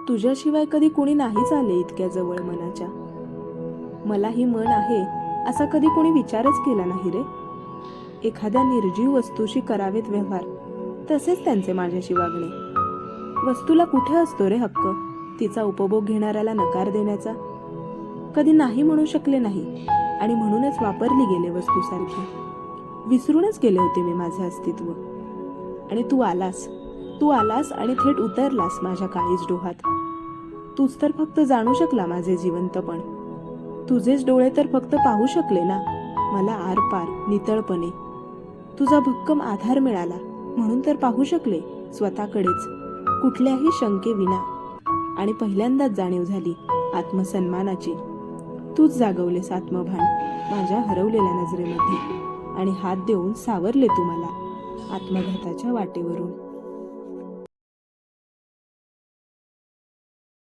तुझ्याशिवाय कधी कुणी नाहीच आले इतक्या जवळ मनाच्या. मलाही मन आहे असा कधी कोणी विचारच केला नाही रे. एखाद्या निर्जीव वस्तूशी करावेत व्यवहार, तसेच त्यांचे माझ्याशी वागणे. वस्तूला कुठे असतो रे हक्क तिचा उपभोग घेणाऱ्याला नकार देण्याचा? कधी नाही म्हणू शकले नाही आणि म्हणूनच वापरली गेले वस्तूसारखी. विसरूनच गेले होते मी माझे अस्तित्व. आणि तू आलास आणि थेट उतरलास माझ्या काळीज डोहात. तूच तर फक्त जाणू शकला माझे जिवंतपण. तुझेच डोळे तर फक्त पाहू शकले ना मला आरपार नितळपणे. तुझा भक्कम आधार मिळाला म्हणून तर पाहू शकले स्वतःकडेच, कुठल्याही शंकेविना. आणि पहिल्यांदाच जाणीव झाली आत्मसन्मानाची. तूच जागवलेस आत्मभान माझ्या हरवलेल्या नजरेमध्ये आणि हात देऊन सावरले तू मला आत्मघाताच्या वाटेवरून.